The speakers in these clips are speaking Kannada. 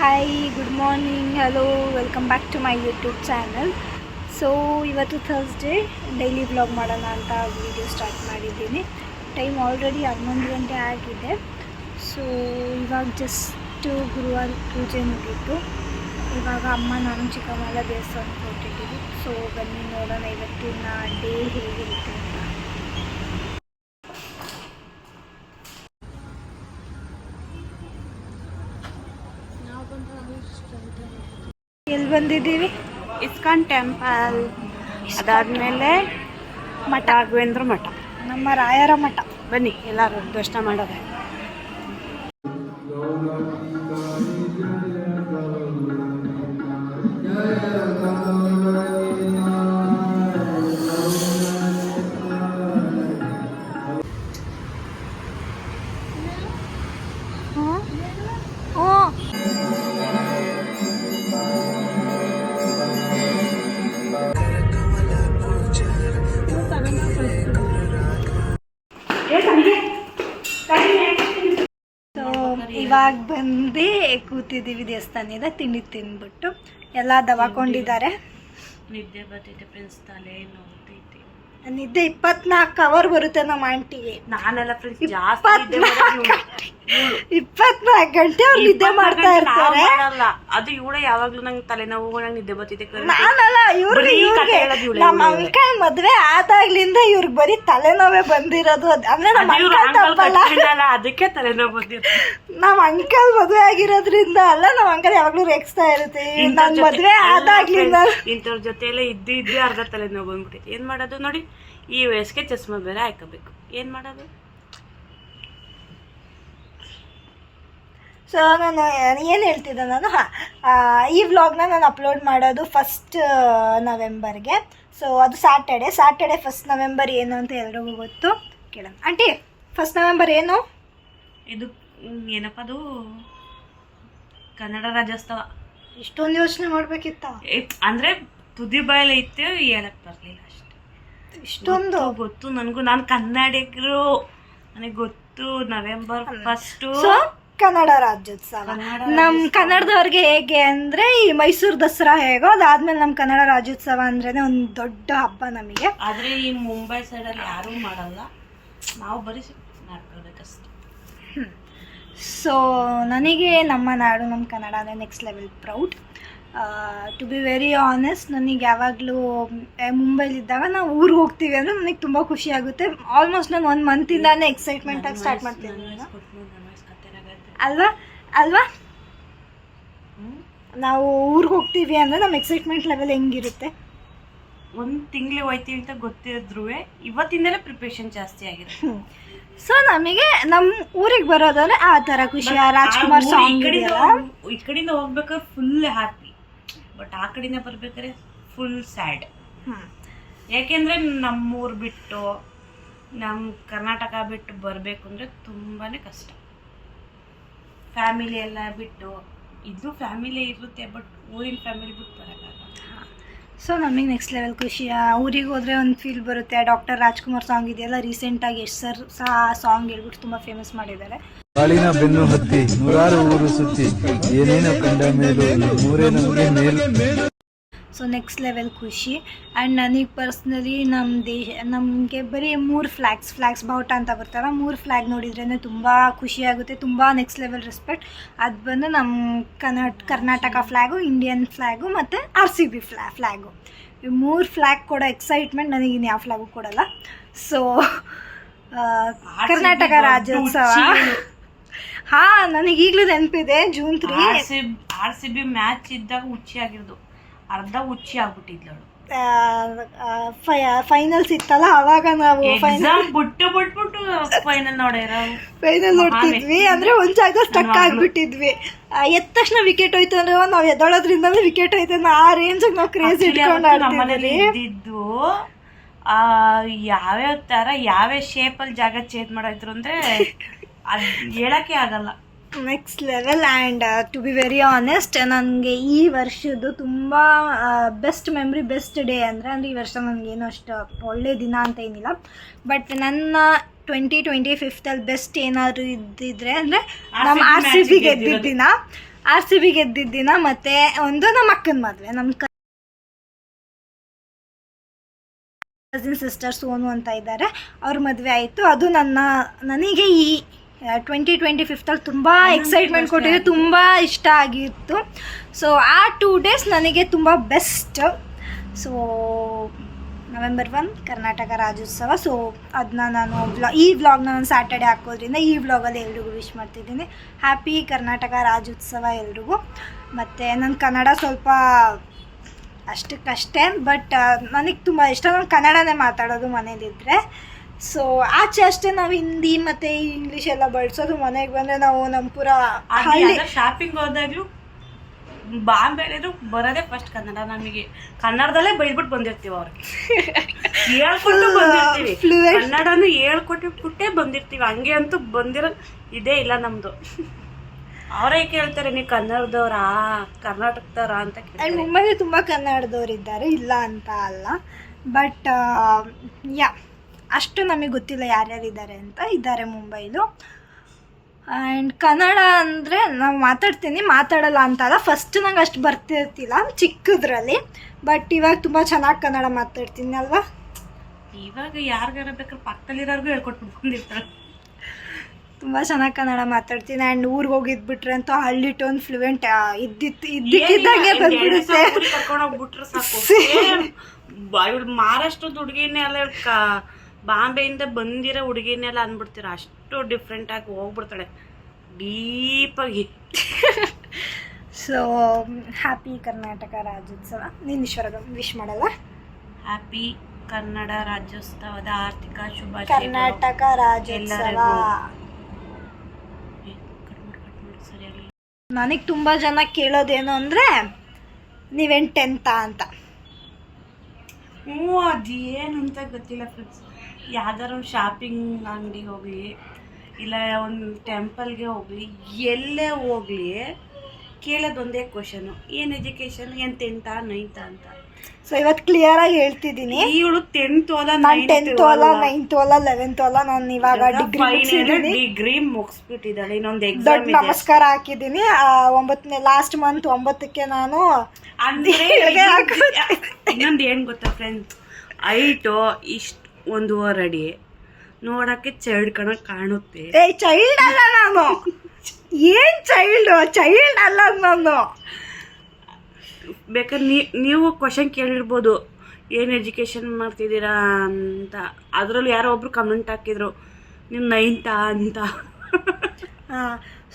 Hi, good morning, hello, welcome back to my YouTube channel. So ಇವತ್ತು ಥರ್ಸ್ಡೇ ಡೈಲಿ ವ್ಲಾಗ್ ಮಾಡೋಣ ಅಂತ ವಿಡಿಯೋ ಸ್ಟಾರ್ಟ್ ಮಾಡಿದ್ದೀನಿ. ಟೈಮ್ ಆಲ್ರೆಡಿ 11 ಗಂಟೆ ಆಗಿದೆ. ಸೊ ಇವಾಗ ಜಸ್ಟು ಗುರುವಾರ ಪೂಜೆ ಮುಗೀತು. ಇವಾಗ ಅಮ್ಮ ನಾನು ಚಿಕ್ಕಮ್ಮ ಎಲ್ಲ ದೇವಸ್ಥಾನಕ್ಕೆ ಹೊರಟಿದ್ದೀವಿ. ಸೊ ಬನ್ನಿ ನೋಡೋಣ ಇವತ್ತಿನ ಡೇ ಹೇಗಿರುತ್ತೆ ಅಂತ. ಎಲ್ಲಿ ಬಂದಿದ್ದೀವಿ? ಇಸ್ಕಾನ್ ಟೆಂಪಲ್, ಅದಾದಮೇಲೆ ಮಠ, ರಾಘವೇಂದ್ರ ಮಠ, ನಮ್ಮ ರಾಯರ ಮಠ. ಬನ್ನಿ ಎಲ್ಲರೂ ದರ್ಶನ ಮಾಡೋದು. ಇವಾಗ ಬಂದು ಕೂತಿದ್ದೀವಿ ದೇವಸ್ಥಾನದಿಂದ. ತಿಂಡಿ ತಿಂದ್ಬಿಟ್ಟು ಎಲ್ಲ ದವಾಕೊಂಡಿದ್ದಾರೆ. ನಿದ್ದೆ ಬರ್ತಿದೆ ಫ್ರೆಂಡ್ಸ್, ತಲೆ ನೋಡ್ತೈತಿ. ನಿದ್ದೆ 24 ಅವರ್ ಬರುತ್ತೆ ನಮ್ಮ ಆಂಟಿಗೆ. ನಾನೆಲ್ಲ ಫ್ರೆಂಡ್ಸ್ 24 ಗಂಟೆ ಅವ್ರು ನಿದ್ದೆ ಮಾಡ್ತಾ ಇರ್ತಾರೆ. ಅದು ಇವಳೆ ಯಾವಾಗ್ಲೂ ನಂಗೆ ತಲೆನೋವು, ನಂಗೆ ನಿದ್ದೆ ಬರ್ತಿದೆ. ನಾನಲ್ಲ, ನಮ್ಮ ಅಂಕಲ್ ಮದ್ವೆ ಆದಾಗ್ಲಿಂದ ಇವ್ರಿಗೆ ಬರೀ ತಲೆನೋವೇ ಬಂದಿರೋದು. ಅಂದ್ರೆ ನಮ್ಮ ಅದಕ್ಕೆ ತಲೆನೋವು ಬಂದಿರೋದು. ನಮ್ಮ ಅಂಕಲ್ ಮದ್ವೆ ಆಗಿರೋದ್ರಿಂದ ಅಲ್ಲ, ನಮ್ಮ ಅಂಕಲ್ ಯಾವಾಗ್ಲೂ ರೇಗಿಸ್ತಾ ಇರುತ್ತೆ. ನನ್ ಮದ್ವೆ ಆದಾಗ್ಲಿಂದ ಇಂಥವ್ರ ಜೊತೆ ಎಲ್ಲ ಇದ್ದು ಅರ್ಧ ತಲೆನೋವು ಬಂದ್ಬಿಟ್ಟೈತಿ. ಏನ್ ಮಾಡೋದು ನೋಡಿ, ಈ ವಯಸ್ಸಿಗೆ ಚಸ್ಮಾ ಬೇರೆ ಹಾಕೋಬೇಕು. ಏನ್ ಮಾಡೋದು? ಸೊ ನಾನು ಏನು ಹೇಳ್ತಿದ್ದೆ, ನಾನು ಈ ವ್ಲಾಗ್ನ ನಾನು ಅಪ್ಲೋಡ್ ಮಾಡೋದು 1 ನವೆಂಬರ್ಗೆ. ಸೊ ಅದು ಸ್ಯಾಟರ್ಡೆ 1 ನವೆಂಬರ್ ಏನು ಅಂತ ಎಲ್ರಿಗೂ ಗೊತ್ತು. ಕೇಳೋಣ ಆಂಟಿ, 1 ನವೆಂಬರ್ ಏನು? ಇದು ಏನಪ್ಪ, ಅದು ಕನ್ನಡ ರಾಜ್ಯೋತ್ಸವ. ಇಷ್ಟೊಂದು ಯೋಚನೆ ಮಾಡ್ಬೇಕಿತ್ತ? ಅಂದ್ರೆ ತುದಿ ಬಾಯಲ್ಲಿ ಇತ್ತು, ಹೇಳಕ್ ಬರ್ಲಿಲ್ಲ ಅಷ್ಟೇ. ಇಷ್ಟೊಂದು ಗೊತ್ತು ನನಗೂ, ನಾನು ಕನ್ನಡಿಗರು, ನನಗೆ ಗೊತ್ತು. November 1 so Kannada Rajyotsava. ನಮ್ ಕನ್ನಡದವ್ರಿಗೆ ಹೇಗೆ ಅಂದ್ರೆ ಈ ಮೈಸೂರು ದಸರಾ ಹೇಗೋ, ಅದಾದ್ಮೇಲೆ ನಮ್ ಕನ್ನಡ ರಾಜ್ಯೋತ್ಸವ ಅಂದ್ರೇನೆ ಒಂದು ದೊಡ್ಡ ಹಬ್ಬ ನಮಗೆ. ಆದ್ರೆ ಈ ಮುಂಬೈ ಸೈಡಲ್ಲಿ ಯಾರೂ ಮಾಡಲ್ಲ, ನಾವು ಬರೀ ಮಾಡ್ಕೊಳ್ಬೇಕಷ್ಟೆ. ಸೊ ನನಗೆ ನಮ್ಮ ನಾಡು, ನಮ್ಮ ಕನ್ನಡ ಅಂದರೆ next level proud. To be very honest, ನನಗೆ ಯಾವಾಗಲೂ ಮುಂಬೈಲಿದ್ದಾಗ ನಾವು ಊರಿಗೆ ಹೋಗ್ತೀವಿ ಅಂದರೆ ನನಗೆ ತುಂಬ ಖುಷಿ ಆಗುತ್ತೆ. ಆಲ್ಮೋಸ್ಟ್ ನಾನು 1 ಮಂತಿಂದಾನೇ ಎಕ್ಸೈಟ್ಮೆಂಟಾಗಿ ಸ್ಟಾರ್ಟ್ ಮಾಡ್ತೀನಿ ಅಲ್ವಾ ಅಲ್ವಾ ನಾವು ಊರಿಗೆ ಹೋಗ್ತೀವಿ ಅಂದರೆ ನಮ್ಮ ಎಕ್ಸೈಟ್ಮೆಂಟ್ ಲೆವೆಲ್ ಹೆಂಗಿರುತ್ತೆ? 1 ತಿಂಗಳು ಹೋಯ್ತೀವಿ ಅಂತ ಗೊತ್ತಿದ್ರು ಇವತ್ತಿಂದಲೇ ಪ್ರಿಪ್ರೇಷನ್ ಜಾಸ್ತಿ ಆಗಿದೆ. ಸೊ ನಮಗೆ ನಮ್ಮ ಊರಿಗೆ ಬರೋದಂದ್ರೆ ಆ ಥರ ಖುಷಿ. ರಾಜ್ಕುಮಾರ್ ಸಾಂಗ್ ಈ ಕಡೆಯಿಂದ ಹೋಗ್ಬೇಕಾದ್ರೆ ಫುಲ್ ಹ್ಯಾಪಿ, ಬಟ್ ಆ ಕಡೆಯಿಂದ ಬರ್ಬೇಕಾದ್ರೆ ಫುಲ್ ಸ್ಯಾಡ್. ಯಾಕೆಂದ್ರೆ ನಮ್ಮೂರು ಬಿಟ್ಟು, ನಮ್ಮ ಕರ್ನಾಟಕ ಬಿಟ್ಟು ಬರಬೇಕು ಅಂದರೆ ತುಂಬಾ ಕಷ್ಟ. ಫ್ಯಾಮಿಲಿ ಎಲ್ಲ ಬಿಟ್ಟು, ಇದು ಫ್ಯಾಮಿಲಿ ಇರುತ್ತೆ, ಬಟ್ ಊರಿನ ಫ್ಯಾಮಿಲಿ ಬಿಟ್ಟು ಬರೋಕ್ಕಾಗಲ್ಲ. ಸೊ ನಮಗೆ ನೆಕ್ಸ್ಟ್ ಲೆವೆಲ್ ಖುಷಿ. ಊರಿಗೆ ಹೋದರೆ ಒಂದು ಫೀಲ್ ಬರುತ್ತೆ. ಡಾಕ್ಟರ್ ರಾಜ್ಕುಮಾರ್ ಸಾಂಗ್ ಇದೆಯಲ್ಲ, ರೀಸೆಂಟಾಗಿ ಯಶ್ ಸರ್ ಸಹ ಆ ಸಾಂಗ್ ಹೇಳ್ಬಿಟ್ಟು ತುಂಬ ಫೇಮಸ್ ಮಾಡಿದ್ದಾರೆ. ಕಾಳಿನ ಬೆನ್ನು ಹತ್ತಿ ನೂರಾರು ಊರು ಸುತ್ತಿ ಏನೇನೋ ಕಂಡ ಮೇಲೂ ಮೂರೇ ನಮಗೆ ಮೇಲು. ಸೊ ನೆಕ್ಸ್ಟ್ ಲೆವೆಲ್ ಖುಷಿ. ಆ್ಯಂಡ್ ನನಗೆ ಪರ್ಸ್ನಲಿ ನಮಗೆ ಬರೀ 3 ಫ್ಲ್ಯಾಗ್ಸ್ ಬಾವುಟ ಅಂತ ಬರ್ತಾರ, 3 ಫ್ಲ್ಯಾಗ್ ನೋಡಿದ್ರೇ ತುಂಬ ಖುಷಿಯಾಗುತ್ತೆ, ತುಂಬ ನೆಕ್ಸ್ಟ್ ಲೆವೆಲ್ ರೆಸ್ಪೆಕ್ಟ್. ಅದು ಬಂದು ನಮ್ಮ ಕರ್ನಾಟಕ ಫ್ಲ್ಯಾಗು, ಇಂಡಿಯನ್ ಫ್ಲ್ಯಾಗು ಮತ್ತು RCB ಫ್ಲ್ಯಾಗು. ಈ 3 ಫ್ಲ್ಯಾಗ್ ಕೊಡೋ ಎಕ್ಸೈಟ್ಮೆಂಟ್ ನನಗೆ ಇನ್ನು ಯಾವ ಫ್ಲ್ಯಾಗು ಕೊಡಲ್ಲ. ಸೊ ಕರ್ನಾಟಕ ರಾಜ್ಯೋತ್ಸವ, ಹಾಂ, ನನಗೆ ಈಗಲೂ ನೆನಪಿದೆ. ಜೂನ್ 3 RCB ಮ್ಯಾಚ್ ಇದ್ದಾಗ ಹುಚ್ಚಿ ಆಗಿರೋದು, ಅರ್ಧ ಹುಚ್ಚಿ ಆಗ್ಬಿಟ್ಟಿದ್ಲು. ಫೈನಲ್ಸ್ ಇತ್ತಲ್ಲ, ಅವಾಗ ನಾವು ಬಿಟ್ಟು ಫೈನಲ್ ನೋಡ್ತಿದ್ವಿ. ಅಂದ್ರೆ ಒಂದ್ ಜಾಗ ಸ್ಟಕ್ ಆಗ್ಬಿಟ್ಟಿದ್ವಿ. ಎದ್ದ ತಕ್ಷಣ ವಿಕೆಟ್ ಹೋಯ್ತು ಅಂದ್ರೆ ನಾವ್ ಎದ್ದೋಳೋದ್ರಿಂದಲೇ ವಿಕೆಟ್ ಹೋಯ್ತು ಅನ್ನೋ ಆ ರೇಂಜ್ ನಾವು ಕ್ರೇಜ್ ಇಟ್ಕೊಂಡು ಆಡ್ತಿದ್ವಿ. ಯಾವ್ಯಾವ ತರ ಯಾವ್ಯಾವ ಶೇಪಲ್ಲಿ ಜಾಗ ಚೇಂಜ್ ಮಾಡಿದ್ರು ಅಂದ್ರೆ ಅದ್ ಹೇಳಕ್ಕೆ ಆಗಲ್ಲ. Next level. And to be very honest, ನನಗೆ ಈ ವರ್ಷದ್ದು ತುಂಬ ಬೆಸ್ಟ್ ಮೆಮ್ರಿ, ಬೆಸ್ಟ್ ಡೇ ಅಂದರೆ ಈ ವರ್ಷ ನನಗೇನು ಅಷ್ಟು ಒಳ್ಳೆ ದಿನ ಅಂತ ಏನಿಲ್ಲ, ಬಟ್ ನನ್ನ 2025 ಬೆಸ್ಟ್ ಏನಾದರೂ ಇದ್ದಿದ್ರೆ ಅಂದರೆ ನಮ್ಮ RCB ಗೆದ್ದಿದ್ದ ದಿನ. RCB ಗೆದ್ದಿದ್ದ ದಿನ, ಮತ್ತು ಒಂದು ನಮ್ಮ ಅಕ್ಕನ ಮದುವೆ, ನಮ್ಮ ಕಸಿನ್ ಸಿಸ್ಟರ್ ಸೋನು ಅಂತ ಇದ್ದಾರೆ, ಅವ್ರ ಮದುವೆ ಆಯಿತು. ಅದು ನನಗೆ ಈ 2025 ತುಂಬ ಎಕ್ಸೈಟ್ಮೆಂಟ್ ಕೊಟ್ಟಿದೆ, ತುಂಬ ಇಷ್ಟ ಆಗಿತ್ತು. ಸೊ ಆ 2 days ನನಗೆ ತುಂಬ best. So November 1 Karnataka Rajyotsava. So ಅದನ್ನ ನಾನು ಈ ವ್ಲಾಗ್ನ ನಾನು ಸ್ಯಾಟರ್ಡೆ ಹಾಕೋದ್ರಿಂದ ಈ ವ್ಲಾಗಲ್ಲಿ ಎಲ್ರಿಗೂ ವಿಶ್ ಮಾಡ್ತಿದ್ದೀನಿ. ಹ್ಯಾಪಿ ಕರ್ನಾಟಕ ರಾಜ್ಯೋತ್ಸವ ಎಲ್ರಿಗೂ. ಮತ್ತು ನನ್ನ ಕನ್ನಡ ಸ್ವಲ್ಪ ಅಷ್ಟಕ್ಕಷ್ಟೇ, ಬಟ್ ನನಗೆ ತುಂಬ ಇಷ್ಟ. ನಾನು ಕನ್ನಡನೇ ಮಾತಾಡೋದು ಮನೇಲಿದ್ದರೆ. ಸೊ ಆಚೆ ಅಷ್ಟೇ ನಾವು ಹಿಂದಿ ಮತ್ತು ಇಂಗ್ಲೀಷ್ ಎಲ್ಲ ಬಳಸೋದು. ಮನೆಗೆ ಬಂದರೆ ನಾವು ನಮ್ಮ ಪೂರ ಹಳ್ಳಿ ಶಾಪಿಂಗ್ ಹೋದಾಗ್ಲೂ ಬಾಂಬೆಲಿದ್ರು ಬರೋದೇ ಫಸ್ಟ್ ಕನ್ನಡ. ನಮಗೆ ಕನ್ನಡದಲ್ಲೇ ಬೈದ್ಬಿಟ್ಟು ಬಂದಿರ್ತೀವಿ, ಅವ್ರಿಗೆ ಹೇಳ್ಕೊಟ್ಟು ಬಂದಿರ್ತೀವಿ, ಕನ್ನಡನು ಹೇಳ್ಕೊಟ್ಟಿಬಿಟ್ಟೇ ಬಂದಿರ್ತೀವಿ. ಹಂಗೆ ಅಂತೂ ಬಂದಿರೋ ಇದೇ ಇಲ್ಲ ನಮ್ಮದು. ಅವರೇ ಕೇಳ್ತಾರೆ, ನೀವು ಕನ್ನಡದವ್ರಾ ಕರ್ನಾಟಕದವ್ರಾ ಅಂತ ಕೇಳ್ತಾರೆ. ಮುಂಬೈಲಿ ತುಂಬ ಕನ್ನಡದವ್ರಿದ್ದಾರೆ, ಇಲ್ಲ ಅಂತ ಅಲ್ಲ. ಬಟ್ ಅಷ್ಟು ನಮಗೆ ಗೊತ್ತಿಲ್ಲ ಯಾರ್ಯಾರಿದ್ದಾರೆ ಅಂತ. ಇದ್ದಾರೆ ಮುಂಬೈಲು. ಆ್ಯಂಡ್ ಕನ್ನಡ ಅಂದರೆ ನಾವು ಮಾತಾಡಲ್ಲ ಅಂತಲ್ಲ, ಫಸ್ಟ್ ನಂಗೆ ಅಷ್ಟು ಬರ್ತಿರ್ತಿಲ್ಲ ಚಿಕ್ಕದ್ರಲ್ಲಿ. ಬಟ್ ಇವಾಗ ತುಂಬ ಚೆನ್ನಾಗಿ ಕನ್ನಡ ಮಾತಾಡ್ತೀನಿ ಅಲ್ವಾ. ಇವಾಗ ಯಾರಿಗಾರ ಬೇಕಾದ್ರೆ ಪಕ್ಕದಲ್ಲಿರೋರ್ಗೂ ಹೇಳ್ಕೊಟ್ಬಿಟ್ಟು ಬಂದಿರ್ತಾರೆ. ತುಂಬ ಚೆನ್ನಾಗಿ ಕನ್ನಡ ಮಾತಾಡ್ತೀನಿ. ಆ್ಯಂಡ್ ಊರಿಗೆ ಹೋಗಿದ್ಬಿಟ್ರೆ ಅಂತೂ ಹಳ್ಳಿ ಟೋನ್ ಫ್ಲೂಯೆಂಟ್ ಇದ್ದಕ್ಕಿದ್ದಂಗೆ ಬಂದ್ಬಿಡುತ್ತೆ. ಕರ್ಕೊಂಡೋಗ್ಬಿಟ್ರೆ ಸಾಕು. ಇವಳು ಮಹಾರಾಷ್ಟ್ರದ ಹುಡುಗಿನೆಲ್ಲ ಬಾಂಬೆಯಿಂದ ಬಂದಿರೋ ಹುಡುಗಿನೆಲ್ಲ ಅಂದ್ಬಿಡ್ತೀರ, ಅಷ್ಟು ಡಿಫ್ರೆಂಟಾಗಿ ಹೋಗ್ಬಿಡ್ತಾಳೆ ಡೀಪಾಗಿ. So happy Karnataka Rajyotsava. ನೀನು ವಿಶ್ ಮಾಡಲ್ಲ? ಹ್ಯಾಪಿ ಕನ್ನಡ ರಾಜ್ಯೋತ್ಸವದ ಆರ್ಥಿಕ ಶುಭಾಶಯ. ಕರ್ನಾಟಕ ರಾಜ್ಯೋತ್ಸವ. ನನಗೆ ತುಂಬ ಜನ ಕೇಳೋದೇನು ಅಂದರೆ ನೀವೇನು 10th ಅಂತ. ಅದೇನಂತ ಗೊತ್ತಿಲ್ಲ ಫ್ರೆಂಡ್ಸ್. ಯಾವ್ದಾರು ಶಾಪಿಂಗ್ ಅಂಗಡಿಗೆ ಹೋಗಲಿ, ಇಲ್ಲ ಒಂದು ಟೆಂಪಲ್ಗೆ ಹೋಗಲಿ, ಎಲ್ಲೇ ಹೋಗಲಿ ಕೇಳೋದೊಂದೇ ಕ್ವಶನು, ಏನು ಎಜುಕೇಷನ್, ಏನು 10th 9th ಅಂತ. ಸೊ ಇವತ್ತು ಕ್ಲಿಯರಾಗಿ ಹೇಳ್ತಿದ್ದೀನಿ, ಇವಳು 10th ಅಲ್ಲ, 10th ಅಲ್ಲ, 9th ಅಲ್ಲ, 11th ಅಲ್ಲ, ನಾನು ಇವಾಗ ಡಿಗ್ರಿ ಮುಗಿಸ್ಬಿಟ್ಟಿದ್ದಾಳೆ. ಇನ್ನೊಂದು ದೊಡ್ಡ ಎಕ್ಸಾಮ್ ಇದೆ, ನಮಸ್ಕಾರ ಹಾಕಿದ್ದೀನಿ. 9ನೇ ಲಾಸ್ಟ್ ಮಂತ್ 9ಕ್ಕೆ ನಾನು ಇನ್ನೊಂದು ಏನು ಗೊತ್ತಾ ಫ್ರೆಂಡ್ಸ್, ಹೈಟು ಇಷ್ಟು 1.5 ಅಡಿ, ನೋಡಕ್ಕೆ ಚೈಲ್ಡ್ ಕಣಕ್ ಕಾಣುತ್ತೆ. ಚೈಲ್ಡ್ ಅಲ್ಲ ನಾನು, ಏನ್ ಚೈಲ್ಡ್ ಅಲ್ಲ ನಾನು. ಬೇಕಾದ್ರೆ ನೀವು ಕ್ವಶನ್ ಕೇಳಿರ್ಬೋದು, ಏನು ಎಜುಕೇಷನ್ ಮಾಡ್ತಿದ್ದೀರಾ ಅಂತ. ಅದರಲ್ಲೂ ಯಾರೋ ಒಬ್ರು ಕಮೆಂಟ್ ಹಾಕಿದ್ರು, ನೀವು 9th ಅಂತ.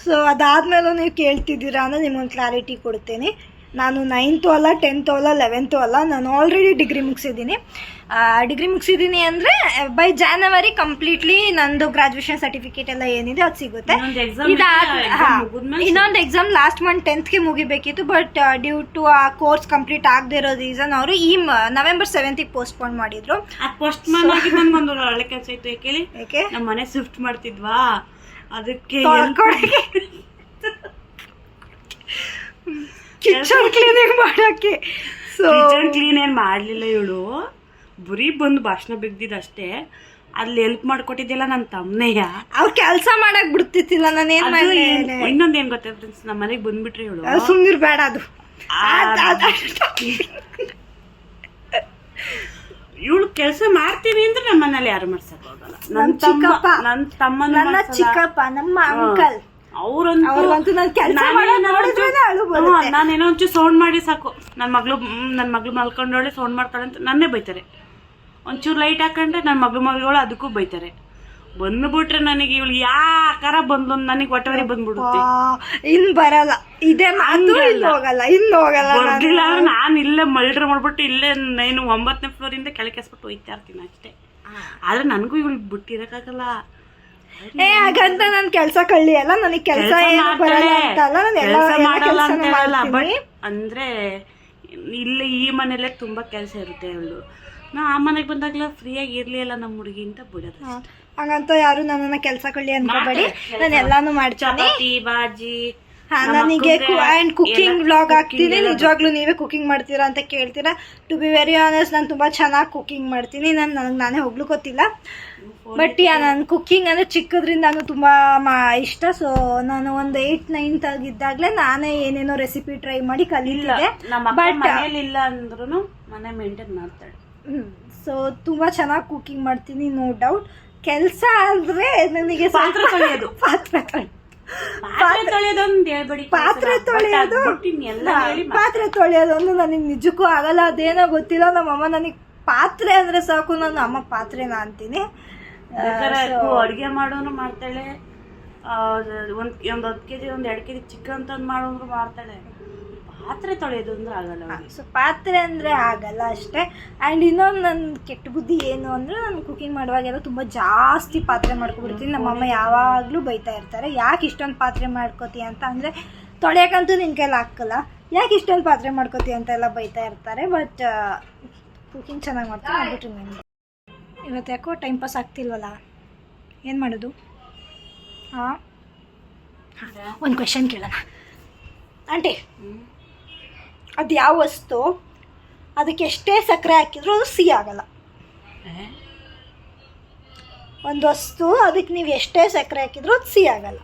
ಸೊ ಅದಾದ್ಮೇಲೂ ನೀವು ಕೇಳ್ತಿದ್ದೀರಾ ಅಂದರೆ ನಿಮ್ಮೊಂದು ಕ್ಲಾರಿಟಿ ಕೊಡ್ತೀನಿ. ನಾನು 9th ಅಲ್ಲ, 10th ಅಲ್ಲ, 11th ಅಲ್ಲ, ನಾನು ಆಲ್ರೆಡಿ ಡಿಗ್ರಿ ಮುಗಿಸಿದ್ದೀನಿ ಅಂದರೆ ಬೈ ಜಾನ್ವರಿ ಕಂಪ್ಲೀಟ್ಲಿ ನಂದು ಗ್ರಾಜುಯೇಷನ್ ಸರ್ಟಿಫಿಕೇಟ್ ಎಲ್ಲ ಏನಿದೆ ಅದು ಸಿಗುತ್ತೆ. ಇನ್ನೊಂದು ಎಕ್ಸಾಮ್ ಲಾಸ್ಟ್ ಮಂತ್ 10th ಮುಗಿಬೇಕಿತ್ತು. ಬಟ್ ಡ್ಯೂ ಟು ಆ ಕೋರ್ಸ್ ಕಂಪ್ಲೀಟ್ ಆಗದೆ ಇರೋ ರೀಸನ್ ಅವರು ಈ November 7th ಪೋಸ್ಟ್ಪೋನ್ ಮಾಡಿದ್ರು. ಪೋಸ್ಟ್ಪೋನ್ ಆಗಿ ನನಗೊಂದು ಒಳ್ಳೆ ಕೆಲಸ ಇತ್ತು. ಯಾಕೆ ನಮ್ಮ ಮನೆ ಶಿಫ್ಟ್ ಮಾಡ್ತಿದ್ವಾ, ಅದಕ್ಕೆ ಕಿಚನ್ ಕ್ಲೀನಿಂಗ್ ಮಾಡೋಕ್ಕೆ. ಸೊ ಕಿಚನ್ ಕ್ಲೀನ್ ಏನು ಮಾಡಲಿಲ್ಲ ಇವಳು, ಬರೀ ಬಂದು ಭಾಷಣ ಬಿದ್ದಿದ್ದಷ್ಟೇ. ಅಲ್ಲಿ ಹೆಲ್ಪ್ ಮಾಡ್ಕೊಟ್ಟಿದ್ದಿಲ್ಲ ನನ್ನ ತಮ್ಮನೆಯ. ಅವ್ರು ಕೆಲಸ ಮಾಡಕ್ ಬಿಡ್ತಿತ್ತಿಲ್ಲ, ನಾನು ಏನ್ ಮಾಡಿ. ಇನ್ನೊಂದು ಏನು ಗೊತ್ತಾ ಫ್ರೆಂಡ್ಸ್, ನಮ್ಮ ಮನೆಗೆ ಬಂದ್ಬಿಟ್ರಿ ಇವಳು. ಸುಮ್ಮನಿರ್ಬೇಡ, ಅದು ಇವಳು ಕೆಲಸ ಮಾಡ್ತೀನಿ ಅಂದ್ರೆ ನಮ್ಮ ಮನೇಲಿ ಯಾರು ಮಾಡ್ಸಕ್ ಹೋಗಲ್ಲ. ನನ್ನ ಚಿಕ್ಕಪ್ಪ, ನನ್ನ ತಮ್ಮ, ನನ್ನ ಚಿಕ್ಕಪ್ಪ, ನಮ್ಮ ಅಂಕಲ್, ಅವ್ರಂತೂ ನಾನೇನೋ ಒಂಚೂರು ಸೌಂಡ್ ಮಾಡಿ ಸಾಕು, ನನ್ನ ಮಗಳು ಮಲ್ಕೊಂಡೋಳೆ ಸೌಂಡ್ ಮಾಡ್ತಾಳೆ ಅಂತ ನನ್ನೇ ಬೈತಾರೆ. ಒಂಚೂರು ಲೈಟ್ ಹಾಕೊಂಡ್ರೆ ನನ್ನ ಮಗಳು ಅದಕ್ಕೂ ಬೈತಾರೆ. ಬಂದ್ಬಿಟ್ರೆ ನನಗೆ ಇವಳು ಯಾಕಾರ ಬಂದು ನನಗೆ ಹೊಟ್ಟೆವರಿ ಬಂದ್ಬಿಡುತ್ತೆ. ಇನ್ ಬರಲ್ಲ, ಇದೇ ಹೋಗಲ್ಲ, ಬರ್ಲಿಲ್ಲ ಅಂದ್ರೆ ನಾನು ಇಲ್ಲೇ ಮಲ್ಡ್ರ್ ಮಾಡ್ಬಿಟ್ಟು ಇಲ್ಲೇ 9ನೇ ಫ್ಲೋರಿಂದ ಕೆಳಗೆ ಕೆಸ್ಬಿಟ್ಟು ಹೋಯ್ತಾ ಇರ್ತೀನಿ ಅಷ್ಟೇ. ಆದ್ರೆ ನನಗೂ ಇವಳು ಬಿಟ್ಟಿರಕ್ಕಾಗಲ್ಲ. ಹಾಗಂತ ನನ್ ಕೆಲ್ಸ ಕಳ್ಳಿ ಅಲ್ಲ, ನನಗೆ ಕೆಲಸ ಮಾಡಲ್ಲ ಅಂತ ಹೇಳಲ್ಲ. ಬಟ್ ಅಂದ್ರೆ ಇಲ್ಲ, ಈ ಮನೇಲೆ ತುಂಬಾ ಕೆಲಸ ಇರುತ್ತೆ ಇವಳು. ನಾ ಆ ಮನೆಗೆ ಬಂದಾಗ್ಲ ಫ್ರೀಯಾಗಿ ಇರ್ಲಿ ಅಲ್ಲ ನಮ್ಮ ಹುಡುಗಿ ಅಂತ ಬಿಡೋದು. ಹಂಗಂತ ಯಾರು ನನ್ನನ್ನ ಕೆಲಸ ಕಳ್ಳಿ ಅನ್ಕೋಬೇಡಿ, ನಾನು ಎಲ್ಲಾನು ಮಾಡ್ತೀನಿ. ಚಪಾತಿ, ಬಾಜಿ, ನನಗೆ ಆ್ಯಂಡ್ ಕುಕಿಂಗ್ ವ್ಲಾಗ್ ಹಾಕ್ತೀನಿ. ನಿಜವಾಗ್ಲೂ ನೀವೇ ಕುಕಿಂಗ್ ಮಾಡ್ತೀರಾ ಅಂತ ಕೇಳ್ತೀರಾ. ಟು ಬಿ ವೆರಿ ಆನೆಸ್ಟ್, ನಾನು ತುಂಬ ಚೆನ್ನಾಗಿ ಕುಕಿಂಗ್ ಮಾಡ್ತೀನಿ. ನನಗೆ ನಾನೇ ಹೊಗ್ಲಿಕ್ಕೋತಿಲ್ಲ. ಬಟ್ ನಾನು ಕುಕ್ಕಿಂಗ್ ಅಂದರೆ ಚಿಕ್ಕದ್ರಿಂದ ನಾನು ತುಂಬ ಇಷ್ಟ. ಸೊ ನಾನು ಒಂದು 8-9 ಆಗಿದ್ದಾಗಲೇ ನಾನೇ ಏನೇನೋ ರೆಸಿಪಿ ಟ್ರೈ ಮಾಡಿ ಕಲಿತಿದ್ದೆ. ಬಟ್ ಇಲ್ಲ ಅಂದ್ರೂ ಮನೆ ಮೇಂಟೈನ್ ಮಾಡ್ತಾಳೆ. ಸೊ ತುಂಬ ಚೆನ್ನಾಗಿ ಕುಕಿಂಗ್ ಮಾಡ್ತೀನಿ, ನೋ ಡೌಟ್. ಕೆಲಸ ಅಂದರೆ ನನಗೆ ಪಾತ್ರೆ ತೊಳೆಯೋದು ತೊಳೆಯೋದು ನನಗೆ ನಿಜಕ್ಕೂ ಆಗಲ್ಲ. ಅದೇನೋ ಗೊತ್ತಿಲ್ಲ. ನಮ್ಮಮ್ಮ ನನಗೆ ಪಾತ್ರೆ ಅಂದರೆ ಸಾಕು, ನಾನು ಅಮ್ಮ ಪಾತ್ರೆನ ಅಂತೀನಿ. ಅಡುಗೆ ಮಾಡೋನು ಮಾಡ್ತಾಳೆ. ಒಂದು 10 kg 2 kg ಚಿಕನ್ ತಂದು ಮಾಡೋದ್ರು ಮಾಡ್ತಾಳೆ. ಪಾತ್ರೆ ತೊಳೆಯೋದು ಅಂದ್ರೆ ಆಗಲ್ಲ. ಸೊ ಪಾತ್ರೆ ಅಂದರೆ ಆಗಲ್ಲ ಅಷ್ಟೇ. ಆ್ಯಂಡ್ ಇನ್ನೊಂದು ನನ್ನ ಕೆಟ್ಟ ಬುದ್ಧಿ ಏನು ಅಂದರೆ, ನಾನು ಕುಕಿಂಗ್ ಮಾಡುವಾಗೆಲ್ಲ ತುಂಬ ಜಾಸ್ತಿ ಪಾತ್ರೆ ಮಾಡ್ಕೊಬಿಡ್ತೀನಿ. ನಮ್ಮಮ್ಮ ಯಾವಾಗಲೂ ಬೈತಾ ಇರ್ತಾರೆ, ಯಾಕೆ ಇಷ್ಟೊಂದು ಪಾತ್ರೆ ಮಾಡ್ಕೋತೀಯ ಅಂತ. ಅಂದರೆ ತೊಳೆಯೋಕ್ಕಂತೂ ನಿನ್ನ ಕೈಲಿ ಹಾಕಲ್ಲ, ಯಾಕೆ ಇಷ್ಟೊಂದು ಪಾತ್ರೆ ಮಾಡ್ಕೋತೀಯ ಅಂತ ಎಲ್ಲ ಬೈತಾ ಇರ್ತಾರೆ. ಬಟ್ ಕುಕಿಂಗ್ ಚೆನ್ನಾಗಿ ಮಾಡ್ತೀನಿ. ಆಗ್ಬಿಟ್ಟು ನನಗೆ ಇವತ್ತು ಯಾಕೋ ಟೈಮ್ ಪಾಸ್ ಆಗ್ತಿಲ್ವಲ್ಲ, ಏನು ಮಾಡೋದು? ಒಂದು ಕ್ವೆಶನ್ ಕೇಳೋಣ ಆಂಟಿ. ಅದು ಯಾವ ವಸ್ತು ಅದಕ್ಕೆ ಎಷ್ಟೇ ಸಕ್ಕರೆ ಹಾಕಿದ್ರು ಅದು ಸಿಹಿ ಆಗಲ್ಲ? ಒಂದು ವಸ್ತು ಅದಕ್ಕೆ ನೀವು ಎಷ್ಟೇ ಸಕ್ಕರೆ ಹಾಕಿದ್ರು ಅದು ಸಿಹಿ ಆಗಲ್ಲ.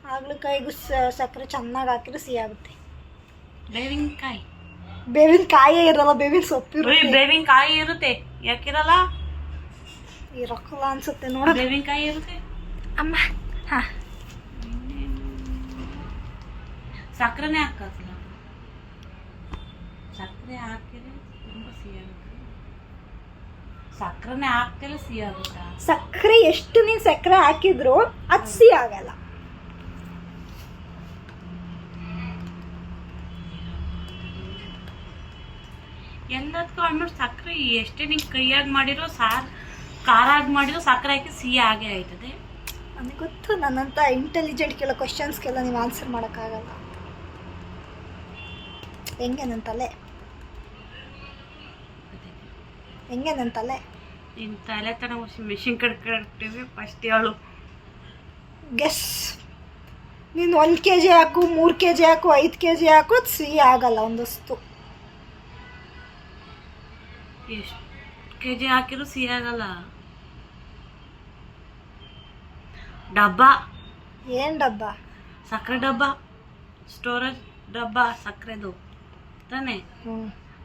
ಹಾಗಲಕಾಯಿಗೂ ಸಕ್ಕರೆ ಚೆನ್ನಾಗಿ ಹಾಕಿದ್ರೆ ಸಿಹಿ ಆಗುತ್ತೆ. ಬೇವಿನ ಕಾಯಿ ಇರಲ್ಲ, ಬೇವಿನ ಸೊಪ್ಪು ಇರುತ್ತೆ. ಬೇವಿನ ಕಾಯಿ ಇರುತ್ತೆ, ಯಾಕಿರಲ್ಲ? ಇರಕ್ಕಲ್ಲ ಅನ್ಸುತ್ತೆ ನೋಡ. ಬೇವಿನ ಕಾಯಿ ಇರುತ್ತೆ ಅಮ್ಮ. ಹಾ, ಸಕ್ಕರೆನೇ ಹಾಕಲ್ಲ. ಸಕ್ಕರೆ ಹಾಕಿದ್ರೆ ತುಂಬ ಸಿಹಿ ಆಗುತ್ತೆ. ಸಕ್ಕರೆನೇ ಹಾಕ್ತಿಲ್ಲ ಸಿಹಿ ಆಗುತ್ತಾ? ಸಕ್ಕರೆ ಎಷ್ಟು ನೀನು ಸಕ್ಕರೆ ಹಾಕಿದ್ರು ಅದು ಸಿಹಿ ಆಗಲ್ಲ. ಎಲ್ಲದಕ್ಕೂ ಆಲ್ಮೋಸ್ಟ್ ಸಕ್ಕರೆ ಎಷ್ಟೇ ನೀವು ಕೈಯಾಗಿ ಮಾಡಿರೋ ಖಾರ ಆಗಿ ಮಾಡಿರೋ ಸಕ್ಕರೆ ಹಾಕಿ ಸಿಹಿ ಆಗೇ ಆಯ್ತದೆ. ನನಗೆ ಗೊತ್ತು, ನನ್ನಂತ ಇಂಟೆಲಿಜೆಂಟ್ ಕೆಲವು ಕ್ವಶನ್ಸ್ಗೆಲ್ಲ ನೀವು ಆನ್ಸರ್ ಮಾಡೋಕ್ಕಾಗಲ್ಲ. ಹೆಂಗೆ ನನ್ನ ತಲೆ ನಿನ್ನ ತಲೆ ತನ ಮಿಷಿನ್ ಕಡ್ಕೊಳ್ತೀವಿ. ಫಸ್ಟ್ ಹೇಳು. ಗೆಸ್. ನೀನು 1 kg ಹಾಕು, 3 kg ಹಾಕು, 5 kg ಹಾಕು, ಅದು ಸಿಹಿ ಆಗಲ್ಲ ಒಂದಷ್ಟು. ಎಷ್ಟು kg ಹಾಕಿದ್ರು ಸಿಹಿ ಆಗಲ್ಲ. ಡಬ್ಬ. ಏನು ಡಬ್ಬ? ಸಕ್ಕರೆ ಡಬ್ಬ, ಸ್ಟೋರೇಜ್ ಡಬ್ಬ ಸಕ್ಕರೆದು ತಾನೆ.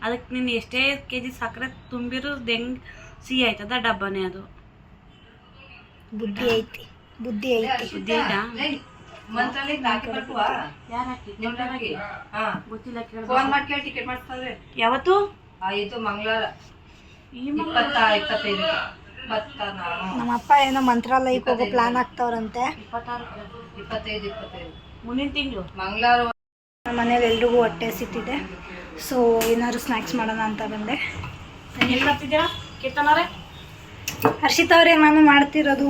ಅದಕ್ಕೆ ನೀನು ಎಷ್ಟೇ kg ಸಕ್ಕರೆ ತುಂಬಿರೋದು ಹೆಂಗೆ ಸಿಹಿ ಆಯ್ತದ? ಡಬ್ಬನೇ ಅದು. ಬುದ್ಧಿ ಐತಿ. ಬುದ್ಧಿ ಐತಾ? ಯಾವತ್ತು? ಮಂಗಳವಾರ ನಮ್ಮಪ್ಪ ಏನೋ ಮಂತ್ರಾಲಯಕ್ಕೆ ಹೋಗೋ ಪ್ಲಾನ್ ಆಗ್ತಾವ್ರಂತೆ. 25 ಮುಂದಿನ ತಿಂಗಳು ಮಂಗಳವಾರ. ನಮ್ಮ ಮನೇಲಿ ಎಲ್ರಿಗೂ ಹೊಟ್ಟೆ ಸಿಕ್ತಿದೆ. ಸೊ ಏನಾದ್ರು ಸ್ನ್ಯಾಕ್ಸ್ ಮಾಡೋಣ ಅಂತ ಬಂದೆ. ಎಲ್ಲಿ ಬರ್ತಿದ್ದೀರಾ ಕೀರ್ತನವ್ರೆ? ಹರ್ಷಿತಾ ಅವರೇ, ನಾನು ಮಾಡ್ತಿರೋದು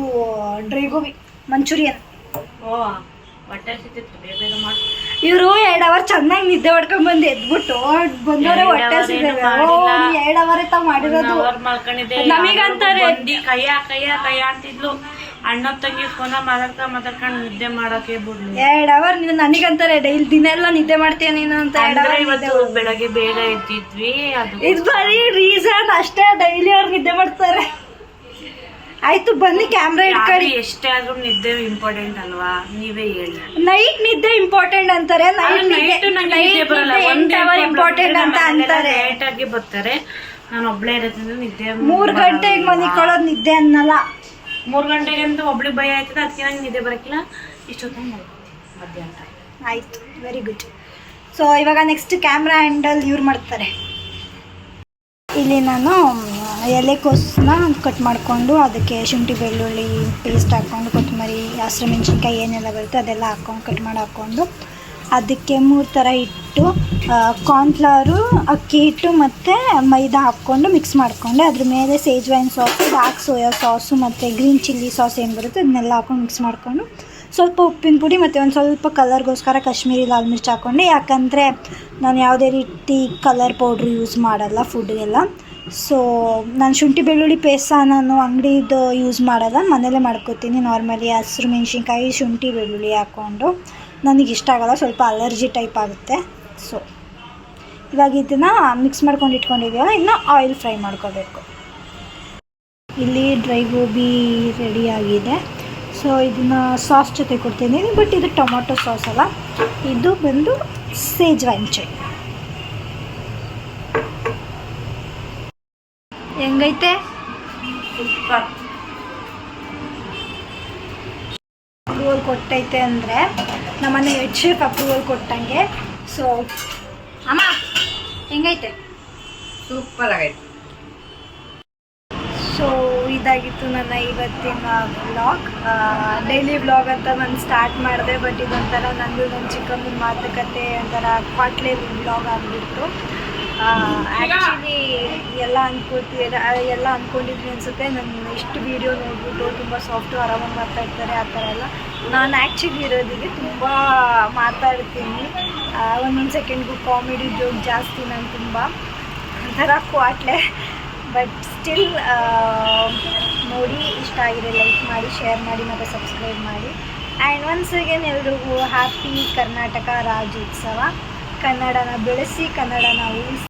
ಡ್ರೈ ಗೋಬಿ ಮಂಚೂರಿಯನ್. ಓ, ಹೊಟ್ಟೆ ಸಿಕ್ತಿತ್ತು, ಬೇಗ ಮಾಡಿ. ಇವರು 2 ಅವರ್ ಚೆನ್ನಾಗಿ ನಿದ್ದೆ ಹೊಡ್ಕೊಂಡ್ ಬಂದು ಎದ್ಬಿಟ್ಟು ಬಂದವರೇ ಹೊಟ್ಟೆ ಸಿಗ್ತೇವೆ. 2 ಅವರ್ ತಾವ್ ಮಾಡಿರೋದು. ನಮಗಂತಾರೆ ಕೈಯ ಅಂತಿದ್ಲು. ಅಣ್ಣ ತಂಗಿ ಫೋನ ಮಾತಾಡ್ಕೊಂಡು ನಿದ್ದೆ ಮಾಡಕ್ಕೆ ಬಿಡ್ಲಿ. 2 ಅವರ್ ನೀನು ನನಗಂತಾರೆ ಡೈಲಿ ದಿನ ಎಲ್ಲ ನಿದ್ದೆ ಮಾಡ್ತೀಯ ನೀನು ಅಂತ. 2 ಅವರ್ ಇವತ್ತು ಬೆಳಗ್ಗೆ ಬೇಗ ಎದ್ದಿದ್ವಿ. ಇದು ಬರೀ ರೀಸನ್ ಅಷ್ಟೇ. ಡೈಲಿ ಅವ್ರು ನಿದ್ದೆ ಮಾಡ್ತಾರೆ. ಆಯ್ತು ಬನ್ನಿ, ಕ್ಯಾಮ್ರಾ ಇಟ್ಕೊಳ್ಳಿ. ಎಷ್ಟೇ ಆದ್ರೂ ನಿದ್ದೆ ಇಂಪಾರ್ಟೆಂಟ್ ಅಲ್ವಾ? ನೀವೇ ಹೇಳಿ. ನೈಟ್ ನಿದ್ದೆ ಇಂಪಾರ್ಟೆಂಟ್ ಅಂತಾರೆ. ಇಂಪಾರ್ಟೆಂಟ್ ಅಂತ ಅಂತಾರೆ. ಲೇಟ್ ಆಗಿ ಬರ್ತಾರೆ. ನಾನು ಒಬ್ಳೇ ಇರೋದ್ರಿಂದ ನಿದ್ದೆ 3 ಗಂಟೆಗೆ ಮನಿಕೊಳ್ಳೋದು ನಿದ್ದೆ ಅನ್ನಲ್ಲ. 3 ಗಂಟೆಗೆ ಅಂತ ಒಬ್ಳಿಗೆ ಭಯ ಆಯ್ತದೆ, ಅದಕ್ಕೆ ನಂಗೆ ನಿದ್ದೆ ಬರಕ್ಕಿಲ್ಲ. ಇಷ್ಟೊತ್ತು ಮಧ್ಯಾಹ್ನ. ಆಯ್ತು, ವೆರಿ ಗುಡ್. ಸೊ ಇವಾಗ ನೆಕ್ಸ್ಟ್ ಕ್ಯಾಮ್ರಾ ಹ್ಯಾಂಡಲ್ ಇವ್ರು ಮಾಡ್ತಾರೆ. ಇಲ್ಲಿ ನಾನು ಎಲೆಕೋಸನ್ನ ಕಟ್ ಮಾಡಿಕೊಂಡು ಅದಕ್ಕೆ ಶುಂಠಿ ಬೆಳ್ಳುಳ್ಳಿ ಪೇಸ್ಟ್ ಹಾಕ್ಕೊಂಡು, ಕೊತ್ತಂಬರಿ, ಹಸಿಮೆಣ್ಸಿನ್ಕಾಯಿ ಏನೆಲ್ಲ ಬರುತ್ತೆ ಅದೆಲ್ಲ ಹಾಕ್ಕೊಂಡು ಕಟ್ ಮಾಡಿ ಹಾಕ್ಕೊಂಡು, ಅದಕ್ಕೆ 3 ಥರ ಹಿಟ್ಟು, ಕಾರ್ನ್ಫ್ಲವರು, ಅಕ್ಕಿ ಹಿಟ್ಟು ಮತ್ತು ಮೈದಾ ಹಾಕ್ಕೊಂಡು ಮಿಕ್ಸ್ ಮಾಡಿಕೊಂಡೆ. ಅದ್ರ ಮೇಲೆ ಸೇಜ್ವೈನ್ ಸಾಸು, ಡಾರ್ಕ್ ಸೋಯಾ ಸಾಸು ಮತ್ತು ಗ್ರೀನ್ ಚಿಲ್ಲಿ ಸಾಸ್ ಏನು ಬರುತ್ತೆ ಅದನ್ನೆಲ್ಲ ಹಾಕ್ಕೊಂಡು ಮಿಕ್ಸ್ ಮಾಡಿಕೊಂಡು ಸ್ವಲ್ಪ ಉಪ್ಪಿನ ಪುಡಿ ಮತ್ತು ಒಂದು ಸ್ವಲ್ಪ ಕಲರ್ಗೋಸ್ಕರ ಕಾಶ್ಮೀರಿ ಲಾಲ್ ಮಿರ್ಚ್ ಹಾಕ್ಕೊಂಡೆ, ಯಾಕಂದರೆ ನಾನು ಯಾವುದೇ ರೀತಿ ಕಲರ್ ಪೌಡ್ರ್ ಯೂಸ್ ಮಾಡಲ್ಲ ಫುಡ್ಗೆಲ್ಲ. ಸೊ ನಾನು ಶುಂಠಿ ಬೆಳ್ಳುಳ್ಳಿ ಪೇಸ್ಟ್ ನಾನು ಅಂಗಡಿದು ಯೂಸ್ ಮಾಡಲ್ಲ, ಮನೇಲೇ ಮಾಡ್ಕೋತೀನಿ ನಾರ್ಮಲಿ. ಹಸಿರು ಮೆಣಸಿನ್ಕಾಯಿ ಶುಂಠಿ ಬೆಳ್ಳುಳ್ಳಿ ಹಾಕ್ಕೊಂಡು ನನಗೆ ಇಷ್ಟ ಆಗೋಲ್ಲ, ಸ್ವಲ್ಪ ಅಲರ್ಜಿ ಟೈಪ್ ಆಗುತ್ತೆ. ಸೊ ಇವಾಗ ಇದನ್ನು ಮಿಕ್ಸ್ ಮಾಡ್ಕೊಂಡು ಇಟ್ಕೊಂಡಿದ್ದೀವಲ್ಲ, ಇನ್ನು ಆಯಿಲ್ ಫ್ರೈ ಮಾಡ್ಕೋಬೇಕು. ಇಲ್ಲಿ ಡ್ರೈ ಗೋಬಿ ರೆಡಿಯಾಗಿದೆ. ಸೊ ಇದನ್ನು ಸಾಸ್ ಜೊತೆ ಕೊಡ್ತಿದ್ದೀನಿ, ಬಟ್ ಇದು ಟೊಮೊಟೊ ಸಾಸ್ ಅಲ್ಲ, ಇದು ಬಂದು ಸೇಜ್ವಾನ್ ಚಟ್ನಿ. ಹೆಂಗೈತೆ? ಸೂಪರ್. ಅಪ್ರೂವಲ್ ಕೊಟ್ಟೈತೆ ಅಂದರೆ ನಮ್ಮನೆ ಹೆಡ್ ಶೇಫ್ ಅಪ್ರೂವಲ್ ಕೊಟ್ಟಂಗೆ. ಸೊ ಅಮ್ಮ ಹೆಂಗೈತೆ? ಸೂಪರ್ ಆಗೈತೆ. ಸೊ ಇದಾಗಿತ್ತು ನನ್ನ ಇವತ್ತಿನ ವ್ಲಾಗ್. ಡೈಲಿ ವ್ಲಾಗ್ ಅಂತ ನಾನು ಸ್ಟಾರ್ಟ್ ಮಾಡಿದೆ, ಬಟ್ ಇದೊಂಥರ ನಂದು ನನ್ನ ಚಿಕ್ಕಮ್ಮನ ಮಾತುಕತೆ ಒಂಥರ ಕ್ವಾಟ್ಲೆ ವ್ಲಾಗ್ ಆಗಿಬಿಟ್ಟು. ಆ್ಯಕ್ಚುಲಿ ಎಲ್ಲ ಅಂದ್ಕೊಂಡಿದ್ವಿ ಅನಿಸುತ್ತೆ. ನನ್ನ ಇಷ್ಟು ವೀಡಿಯೋ ನೋಡ್ಬಿಟ್ಟು ತುಂಬ ಸಾಫ್ಟು ಆರಾಮಾಗಿ ಮಾತಾಡ್ತಾರೆ ಆ ಥರ ಎಲ್ಲ. ನಾನು ಆ್ಯಕ್ಚುಲಿ ಇರೋದಿಗೆ ತುಂಬ ಮಾತಾಡ್ತೀನಿ, ಒಂದೊಂದು ಸೆಕೆಂಡ್ಗೂ ಕಾಮಿಡಿ ಜೋಕ್ ಜಾಸ್ತಿ. ನಾನು ತುಂಬ ಒಂಥರ ಕ್ವಾಟ್ಲೆ, ಬಟ್ ಸ್ಟಿಲ್ ನೋಡಿ ಇಷ್ಟ ಆಗಿದೆ ಲೈಕ್ ಮಾಡಿ, ಶೇರ್ ಮಾಡಿ ಮತ್ತು ಸಬ್ಸ್ಕ್ರೈಬ್ ಮಾಡಿ. ಆ್ಯಂಡ್ ಒನ್ಸ್ ಅಗೇನ್ ಎಲ್ರಿಗೂ ಹ್ಯಾಪಿ ಕರ್ನಾಟಕ ರಾಜ್ಯೋತ್ಸವ. ಕನ್ನಡನ ಬೆಳೆಸಿ, ಕನ್ನಡನ ಉಳಿಸಿ.